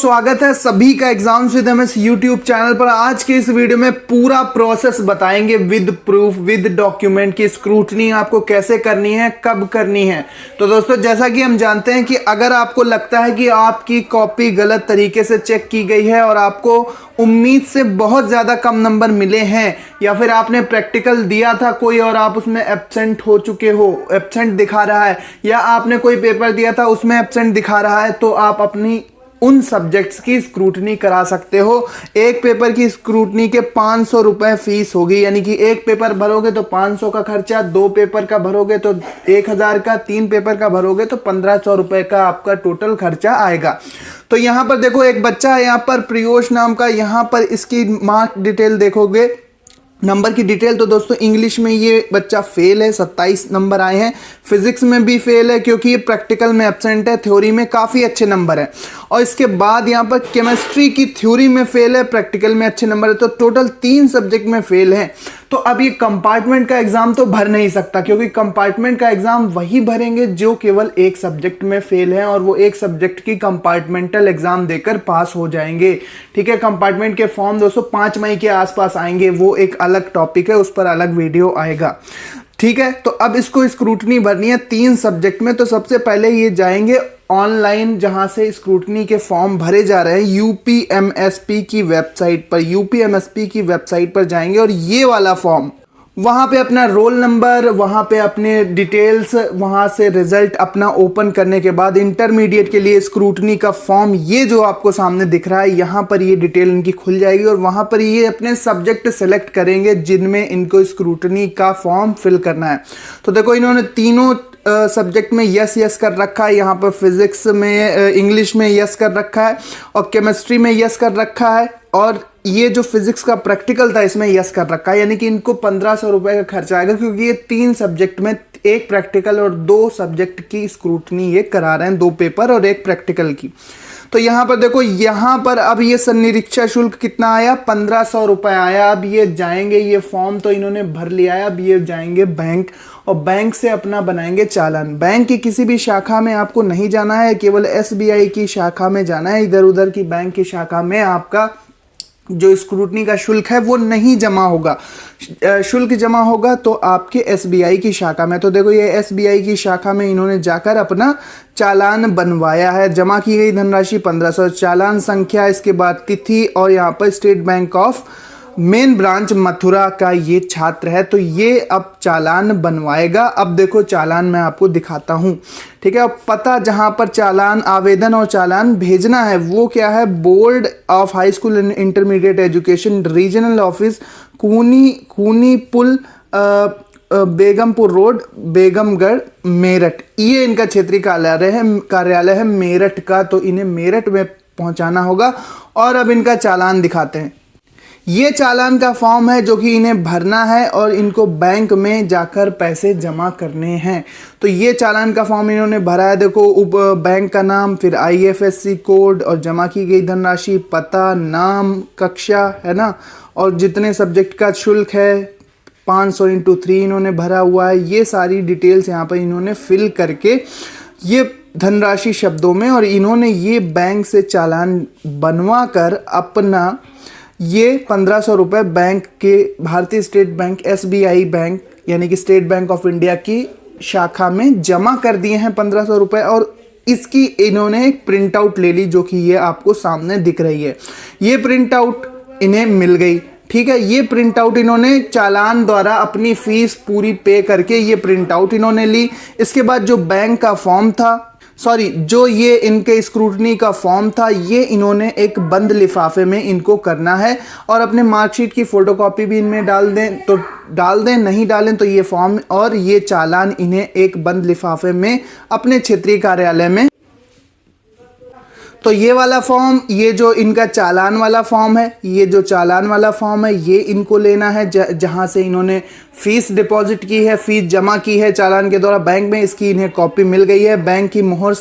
स्वागत है सभी का exams with MS YouTube channel पर। आज के इस वीडियो में पूरा प्रोसेस बताएंगे विद प्रूफ विद डॉक्यूमेंट की स्क्रूटनी आपको कैसे करनी है, कब करनी है। तो दोस्तों, जैसा कि हम जानते हैं कि अगर आपको लगता है कि आपकी कॉपी गलत तरीके से चेक की गई है और आपको उम्मीद से बहुत ज़्यादा कम नंबर मिले हैं, या फिर आपने प्रैक्टिकल दिया था कोई और आप उसमें एब्सेंट हो चुके हो, एब्सेंट दिखा रहा है, या आपने कोई पेपर दिया था उसमें एब्सेंट दिखा रहा है, तो आप अपनी उन सब्जेक्ट्स की स्क्रूटनी करा सकते हो। एक पेपर की स्क्रूटनी के 500 रुपये फीस होगी, यानी कि एक पेपर भरोगे तो 500 का खर्चा, 2 पेपर का भरोगे तो 1000 का, 3 पेपर का भरोगे तो 1500 रुपये का आपका टोटल खर्चा आएगा। तो यहाँ पर देखो, एक बच्चा है यहाँ पर प्रियोश नाम का, यहाँ पर इसकी मार्क डिटेल देखोगे, नंबर की डिटेल। तो दोस्तों, इंग्लिश में ये बच्चा फेल है, 27 नंबर आए हैं। फिजिक्स में भी फेल है क्योंकि ये प्रैक्टिकल में एब्सेंट है, थ्योरी में काफ़ी अच्छे नंबर है। और इसके बाद यहाँ पर केमिस्ट्री की थ्योरी में फेल है, प्रैक्टिकल में अच्छे नंबर है। तो टोटल 3 सब्जेक्ट में फेल है। तो अब ये कंपार्टमेंट का एग्जाम तो भर नहीं सकता, क्योंकि कंपार्टमेंट का एग्जाम वही भरेंगे जो केवल एक सब्जेक्ट में फेल है, और वो एक सब्जेक्ट की कंपार्टमेंटल एग्जाम देकर पास हो जाएंगे। ठीक है, कंपार्टमेंट के फॉर्म दोस्तों 5 मई के आसपास आएंगे, वो एक अलग टॉपिक है, उस पर अलग वीडियो आएगा। ठीक है, तो अब इसको स्क्रूटनी भरनी है 3 सब्जेक्ट में। तो सबसे पहले ये जाएंगे ऑनलाइन, जहां से स्क्रूटनी के फॉर्म भरे जा रहे हैं, यूपीएमएसपी की वेबसाइट पर, यूपीएमएसपी की वेबसाइट पर जाएंगे और ये वाला फॉर्म, वहाँ पे अपना रोल नंबर, वहाँ पे अपने डिटेल्स, वहाँ से रिजल्ट अपना ओपन करने के बाद इंटरमीडिएट के लिए स्क्रूटनी का फॉर्म, ये जो आपको सामने दिख रहा है, यहाँ पर ये डिटेल इनकी खुल जाएगी और वहाँ पर ये अपने सब्जेक्ट सेलेक्ट करेंगे जिनमें इनको स्क्रूटनी का फॉर्म फिल करना है। तो देखो, इन्होंने तीनों सब्जेक्ट में यस कर रखा है। यहाँ पर फिजिक्स में, इंग्लिश में यस कर रखा है, और केमिस्ट्री में यस कर रखा है, और ये जो फिजिक्स का प्रैक्टिकल था इसमें यस कर रखा है। यानी कि इनको 1500 रुपये का खर्चा आएगा, क्योंकि ये 3 सब्जेक्ट में, एक प्रैक्टिकल और 2 सब्जेक्ट की स्क्रूटनी ये करा रहे हैं, 2 पेपर और 1 प्रैक्टिकल की। तो यहाँ पर देखो, यहाँ पर अब ये संनिरीक्षा शुल्क कितना आया, 1500 रुपये आया। अब ये जाएंगे, ये फॉर्म तो इन्होंने भर लिया है, अब ये जाएंगे बैंक, और बैंक से अपना बनाएंगे चालान। बैंक की किसी भी शाखा में आपको नहीं जाना है, केवल एसबीआई की शाखा में जाना है। इधर उधर की बैंक की शाखा में आपका जो स्क्रूटनी का शुल्क है वो नहीं जमा होगा। शुल्क जमा होगा तो आपके एसबीआई की शाखा में। तो देखो, ये एसबीआई की शाखा में इन्होंने जाकर अपना चालान बनवाया है। जमा की गई धनराशि 1500, चालान संख्या, इसके बाद तिथि, और यहाँ पर state bank of main branch Mathura का ये छात्र है, तो ये अब चालान बनवाएगा। अब देखो, चालान मैं आपको दिखाता हूँ। ठीक है, अब पता जहाँ पर चालान, आवेदन और चालान भेजना है वो क्या है, board of high school and intermediate education, regional office, खूनी पुल, बेगमपुर रोड, बेगमगढ़, मेरठ। ये इनका क्षेत्रीय कार्यालय है मेरठ का। तो इन्हें मेरठ में पहुंचाना होगा। और अब इनका चालान दिखाते हैं। ये चालान का फॉर्म है जो कि इन्हें भरना है और इनको बैंक में जाकर पैसे जमा करने हैं। तो ये चालान का फॉर्म इन्होंने भरा है। देखो, बैंक का नाम, फिर आईएफएससी कोड, और जमा की गई धनराशि, पता, नाम, कक्षा, है ना, और जितने सब्जेक्ट का शुल्क है 500 × 3 इन्होंने भरा हुआ है। ये सारी डिटेल्स यहाँ पर इन्होंने फिल करके, ये धनराशि शब्दों में, और इन्होंने ये बैंक से चालान बनवा कर अपना ये 1500 रुपये बैंक के, भारतीय स्टेट बैंक, एसबीआई बैंक, यानी कि स्टेट बैंक ऑफ इंडिया की शाखा में जमा कर दिए हैं 1500 रुपये। और इसकी इन्होंने एक प्रिंट आउट ले ली, जो कि ये आपको सामने दिख रही है। ये प्रिंट आउट इन्हें मिल गई। ठीक है, ये प्रिंट आउट इन्होंने चालान द्वारा अपनी फीस पूरी पे करके ये प्रिंट आउट इन्होंने ली। इसके बाद जो बैंक का फॉर्म था, जो ये इनके स्क्रूटनी का फॉर्म था, ये इन्होंने एक बंद लिफाफे में इनको करना है, और अपने मार्कशीट की फोटोकॉपी भी इनमें डाल दें तो डाल दें, नहीं डालें तो ये फॉर्म और ये चालान इन्हें एक बंद लिफाफे में अपने क्षेत्रीय कार्यालय में। तो ये वाला फॉर्म, ये जो इनका चालान वाला फॉर्म है, ये जो चालान वाला फॉर्म है, ये इनको लेना है जहाँ से इन्होंने फीस डिपॉजिट की है, फीस जमा की है चालान के द्वारा बैंक में। इसकी इन्हें कॉपी मिल गई है बैंक की मोहर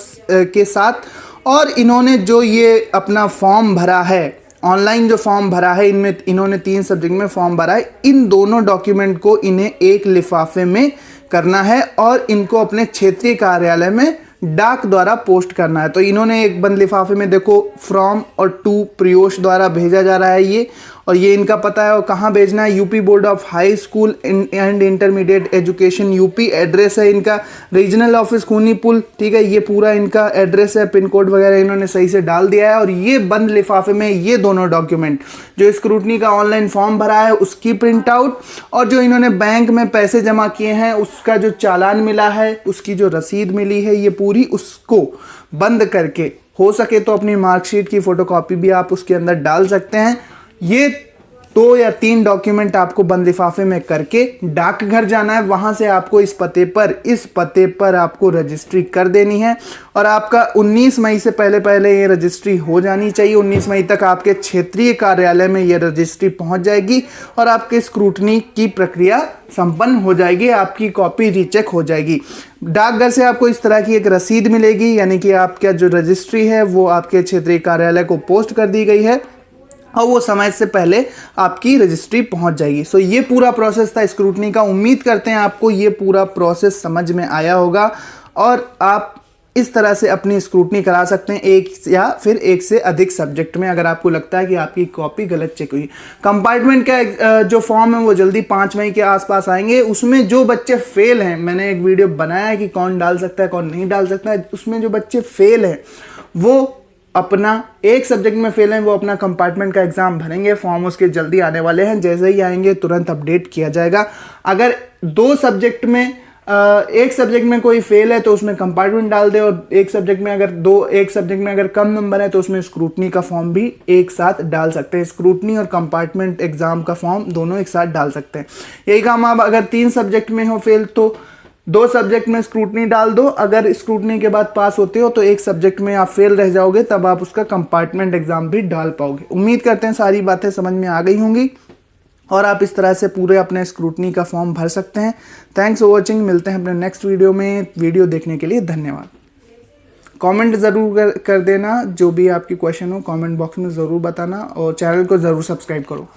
के साथ। और इन्होंने जो ये अपना फॉर्म भरा है, ऑनलाइन जो फॉर्म भरा है, इनमें इन्होंने 3 सब्जेक्ट में फॉर्म भरा है, इन दोनों डॉक्यूमेंट को इन्हें एक लिफाफे में करना है और इनको अपने क्षेत्रीय कार्यालय में डाक द्वारा पोस्ट करना है। तो इन्होंने एक बंद लिफाफे में देखो फ्रॉम और टू प्रियोश द्वारा भेजा जा रहा है ये, और ये इनका पता है और कहाँ भेजना है, UP board of high school and intermediate education UP. Address है इनका रीजनल ऑफिस खूनी पुल, ठीक है, ये पूरा इनका एड्रेस है, पिन कोड वगैरह इन्होंने सही से डाल दिया है। और ये बंद लिफाफे में ये दोनों डॉक्यूमेंट, जो स्क्रूटनी का ऑनलाइन फॉर्म भरा है उसकी प्रिंट आउट, और जो इन्होंने बैंक में पैसे जमा किए हैं उसका जो चालान मिला है, उसकी जो रसीद मिली है, ये पूरी उसको बंद करके, हो सके तो अपनी मार्कशीट की फोटोकॉपी भी आप उसके अंदर डाल सकते हैं। ये 2 या 3 डॉक्यूमेंट आपको बंद लिफाफे में करके डाकघर जाना है, वहां से आपको इस पते पर आपको रजिस्ट्री कर देनी है। और आपका 19 मई से पहले ये रजिस्ट्री हो जानी चाहिए। 19 मई तक आपके क्षेत्रीय कार्यालय में ये रजिस्ट्री पहुंच जाएगी और आपके स्क्रूटनी की प्रक्रिया संपन्न हो जाएगी, आपकी कॉपी रीचेक हो जाएगी। डाकघर से आपको इस तरह की एक रसीद मिलेगी, यानी कि आपका जो रजिस्ट्री है वो आपके क्षेत्रीय कार्यालय को पोस्ट कर दी गई है और वो समय से पहले आपकी रजिस्ट्री पहुंच जाएगी। सो ये पूरा प्रोसेस था स्क्रूटनी का। उम्मीद करते हैं आपको ये पूरा प्रोसेस समझ में आया होगा और आप इस तरह से अपनी स्क्रूटनी करा सकते हैं, एक या फिर एक से अधिक सब्जेक्ट में, अगर आपको लगता है कि आपकी कॉपी गलत चेक हुई। कंपार्टमेंट का जो फॉर्म है वो जल्दी 5 मई के आसपास आएंगे। उसमें जो बच्चे फेल हैं, मैंने एक वीडियो बनाया है कि कौन डाल सकता है कौन नहीं डाल सकता है, उसमें जो बच्चे फेल हैं वो अपना एक सब्जेक्ट में फेल हैं वो अपना कंपार्टमेंट का एग्जाम भरेंगे। फॉर्म उसके जल्दी आने वाले हैं, जैसे ही आएंगे तुरंत अपडेट किया जाएगा। अगर 2 सब्जेक्ट में एक सब्जेक्ट में कोई फेल है तो उसमें कंपार्टमेंट डाल दे, और एक सब्जेक्ट में अगर कम नंबर है तो उसमें स्क्रूटनी का फॉर्म भी एक साथ डाल सकते हैं। स्क्रूटनी और कंपार्टमेंट एग्जाम का फॉर्म दोनों एक साथ डाल सकते हैं। यही काम आप अगर 3 सब्जेक्ट में हो फेल तो 2 सब्जेक्ट में स्क्रूटनी डाल दो। अगर स्क्रूटनी के बाद पास होते हो तो एक सब्जेक्ट में आप फेल रह जाओगे, तब आप उसका कंपार्टमेंट एग्जाम भी डाल पाओगे। उम्मीद करते हैं सारी बातें समझ में आ गई होंगी और आप इस तरह से पूरे अपने स्क्रूटनी का फॉर्म भर सकते हैं। थैंक्स फॉर वॉचिंग, मिलते हैं अपने नेक्स्ट वीडियो में। वीडियो देखने के लिए धन्यवाद। कमेंट ज़रूर कर देना, जो भी आपकी क्वेश्चन हो कमेंट बॉक्स में ज़रूर बताना, और चैनल को ज़रूर सब्सक्राइब करो।